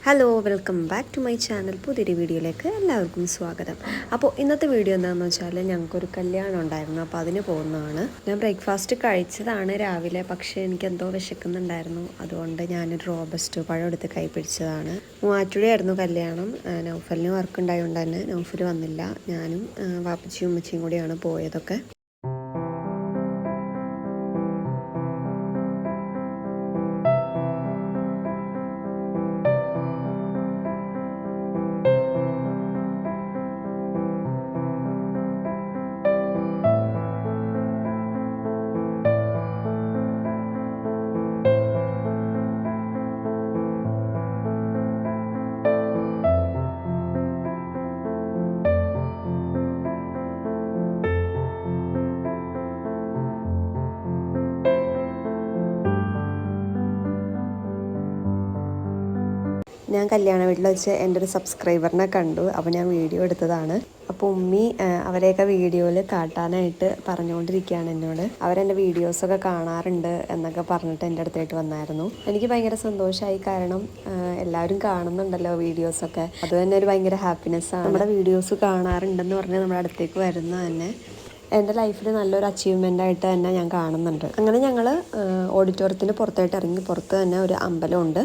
Hello, welcome back to my channel. പുതിയൊരു വീഡിയോയിലേക്ക് എല്ലാവർക്കും സ്വാഗതം. അപ്പോൾ ഇന്നത്തെ വീഡിയോ എന്താണെന്ന് വെച്ചാൽ ഞങ്ങൾക്കൊരു കല്യാണം ഉണ്ടായിരുന്നു. അപ്പോൾ അതിന് പോകുന്നതാണ്. ഞാൻ ബ്രേക്ക്ഫാസ്റ്റ് കഴിച്ചതാണ് രാവിലെ, പക്ഷേ എനിക്കെന്തോ വിശക്കുന്നുണ്ടായിരുന്നു. അതുകൊണ്ട് ഞാനൊരു റോബസ്റ്റ് പഴം എടുത്ത് കൈ പിടിച്ചതാണ്. മൂവാറ്റുപുഴയായിരുന്നു കല്യാണം. നൗഫലിന് വർക്ക് ഉണ്ടായതുകൊണ്ട് തന്നെ നൗഫൽ വന്നില്ല. ഞാനും വാപ്പച്ചിയും ഉമ്മച്ചിയും കൂടിയാണ് പോയതൊക്കെ. ഞാൻ കല്യാണ വീട്ടിൽ വെച്ച് എൻ്റെ ഒരു സബ്സ്ക്രൈബറിനെ കണ്ടു. അപ്പോൾ ഞാൻ വീഡിയോ എടുത്തതാണ്. അപ്പോൾ ഉമ്മി അവരെയൊക്കെ വീഡിയോയിൽ കാട്ടാനായിട്ട് പറഞ്ഞുകൊണ്ടിരിക്കുകയാണ് എന്നോട്. അവരെൻ്റെ വീഡിയോസൊക്കെ കാണാറുണ്ട് എന്നൊക്കെ പറഞ്ഞിട്ട് എൻ്റെ അടുത്തായിട്ട് വന്നായിരുന്നു. എനിക്ക് ഭയങ്കര സന്തോഷമായി, കാരണം എല്ലാവരും കാണുന്നുണ്ടല്ലോ വീഡിയോസൊക്കെ. അത് തന്നെ ഒരു ഭയങ്കര ഹാപ്പിനെസ്സാണ്. നമ്മുടെ വീഡിയോസ് കാണാറുണ്ടെന്ന് പറഞ്ഞ് നമ്മുടെ അടുത്തേക്ക് വരുന്ന തന്നെ എൻ്റെ ലൈഫിൽ നല്ലൊരു അച്ചീവ്മെൻ്റ് ആയിട്ട് തന്നെ ഞാൻ കാണുന്നുണ്ട്. അങ്ങനെ ഞങ്ങൾ ഓഡിറ്റോറിയത്തിന് പുറത്തായിട്ട് ഇറങ്ങി. പുറത്ത് തന്നെ ഒരു അമ്പലമുണ്ട്.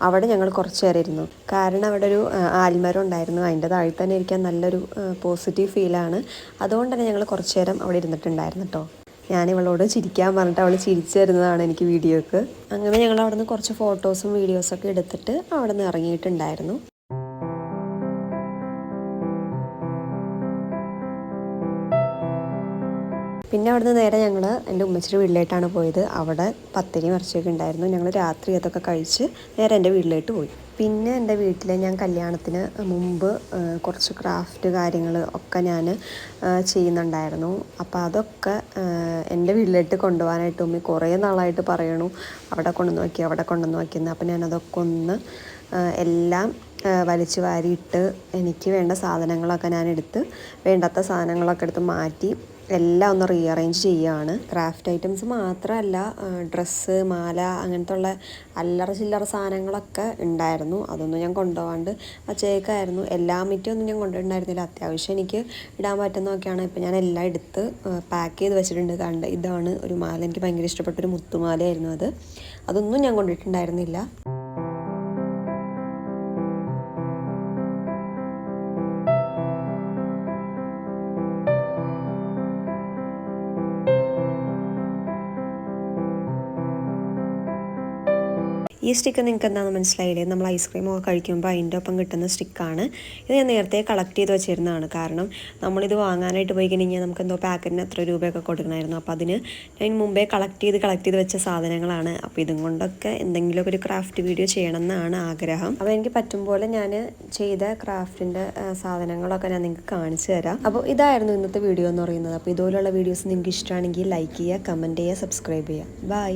അവിടെ ഞങ്ങൾ കുറച്ച് നേരം ഇരുന്നു. കാരണം അവിടെ ഒരു ആൽമരം ഉണ്ടായിരുന്നു. അതിൻ്റെ താഴെ തന്നെ ഇരിക്കാൻ നല്ലൊരു പോസിറ്റീവ് ഫീലാണ്. അതുകൊണ്ട് തന്നെ ഞങ്ങൾ കുറച്ച് നേരം അവിടെ ഇരുന്നിട്ടുണ്ടായിരുന്നു കേട്ടോ. ഞാൻ ഇവളോട് ചിരിക്കാൻ പറഞ്ഞിട്ട് അവൾ ചിരിച്ചു തരുന്നതാണ് എനിക്ക് വീഡിയോക്ക്. അങ്ങനെ ഞങ്ങൾ അവിടെ നിന്ന് കുറച്ച് ഫോട്ടോസും വീഡിയോസൊക്കെ എടുത്തിട്ട് അവിടെ നിന്ന് ഇറങ്ങിയിട്ടുണ്ടായിരുന്നു. പിന്നെ അവിടുന്ന് നേരെ ഞങ്ങൾ എൻ്റെ ഉമ്മച്ചിയുടെ വീട്ടിലേട്ടാണ് പോയത്. അവിടെ പത്തിരി മറിച്ചൊക്കെ ഉണ്ടായിരുന്നു. ഞങ്ങൾ രാത്രി അതൊക്കെ കഴിച്ച് നേരെ എൻ്റെ വീട്ടിലേക്ക് പോയി. പിന്നെ എൻ്റെ വീട്ടിൽ ഞാൻ കല്യാണത്തിന് മുമ്പ് കുറച്ച് ക്രാഫ്റ്റ് കാര്യങ്ങൾ ഒക്കെ ഞാൻ ചെയ്യുന്നുണ്ടായിരുന്നു. അപ്പോൾ അതൊക്കെ എൻ്റെ വീട്ടിലേക്ക് കൊണ്ടുപോകാനായിട്ട് ഉമ്മി കുറേ നാളായിട്ട് പറയണു, അവിടെ കൊണ്ടുവന്ന് വയ്ക്കുക, അവിടെ കൊണ്ടുവന്ന് വയ്ക്കുന്നത്. അപ്പോൾ ഞാനതൊക്കെ ഒന്ന് എല്ലാം വലിച്ചു വാരിയിട്ട് എനിക്ക് വേണ്ട സാധനങ്ങളൊക്കെ ഞാൻ എടുത്ത്, വേണ്ടാത്ത സാധനങ്ങളൊക്കെ എടുത്ത് മാറ്റി എല്ലാം ഒന്ന് റീഅറേഞ്ച് ചെയ്യുകയാണ്. ക്രാഫ്റ്റ് ഐറ്റംസ് മാത്രമല്ല, ഡ്രസ്സ്, മാല, അങ്ങനത്തെ ഉള്ള അല്ലറ ചില്ലറ സാധനങ്ങളൊക്കെ ഉണ്ടായിരുന്നു. അതൊന്നും ഞാൻ കൊണ്ടുപോകാണ്ട് വച്ചേക്കായിരുന്നു. എല്ലാ മിറ്റൊന്നും ഞാൻ കൊണ്ടുപോയിട്ടുണ്ടായിരുന്നില്ല. അത്യാവശ്യം എനിക്ക് ഇടാൻ പറ്റുന്നതൊക്കെയാണ്. ഇപ്പം ഞാൻ എല്ലാം എടുത്ത് പാക്ക് ചെയ്ത് വെച്ചിട്ടുണ്ട്. കണ്ട് ഇതാണ് ഒരു മാല, എനിക്ക് ഭയങ്കര ഇഷ്ടപ്പെട്ടൊരു മുത്തുമാലയായിരുന്നു അത്. അതൊന്നും ഞാൻ കൊണ്ടിട്ടുണ്ടായിരുന്നില്ല. ഈ സ്റ്റിക്ക് നിങ്ങൾക്ക് എന്താണെന്ന് മനസ്സിലായില്ലേ? നമ്മൾ ഐസ്ക്രീമൊക്കെ കഴിക്കുമ്പോൾ അതിൻ്റെ ഒപ്പം കിട്ടുന്ന സ്റ്റിക്കാണ്. ഇത് ഞാൻ നേരത്തെ കളക്ട് ചെയ്ത് വെച്ചിരുന്നതാണ്. കാരണം നമ്മളിത് വാങ്ങാനായിട്ട് പോയി കഴിഞ്ഞാൽ നമുക്ക് എന്തോ പാക്കറ്റിന് എത്ര രൂപയൊക്കെ കൊടുക്കണമായിരുന്നു. അപ്പോൾ അതിന് ഞാൻ മുമ്പേ കളക്ട് ചെയ്ത് വെച്ച സാധനങ്ങളാണ്. അപ്പോൾ ഇതും കൊണ്ടൊക്കെ എന്തെങ്കിലുമൊക്കെ ഒരു ക്രാഫ്റ്റ് വീഡിയോ ചെയ്യണം എന്നാണ് ആഗ്രഹം. അപ്പോൾ എനിക്ക് പറ്റും പോലെ ഞാൻ ചെയ്ത ക്രാഫ്റ്റിൻ്റെ സാധനങ്ങളൊക്കെ ഞാൻ നിങ്ങൾക്ക് കാണിച്ചു തരാം. അപ്പോൾ ഇതായിരുന്നു ഇന്നത്തെ വീഡിയോ എന്ന് പറയുന്നത്. അപ്പോൾ ഇതുപോലുള്ള വീഡിയോസ് നിങ്ങൾക്ക് ഇഷ്ടമാണെങ്കിൽ ലൈക്ക് ചെയ്യുക, കമൻറ്റ് ചെയ്യുക, സബ്സ്ക്രൈബ് ചെയ്യുക. ബൈ.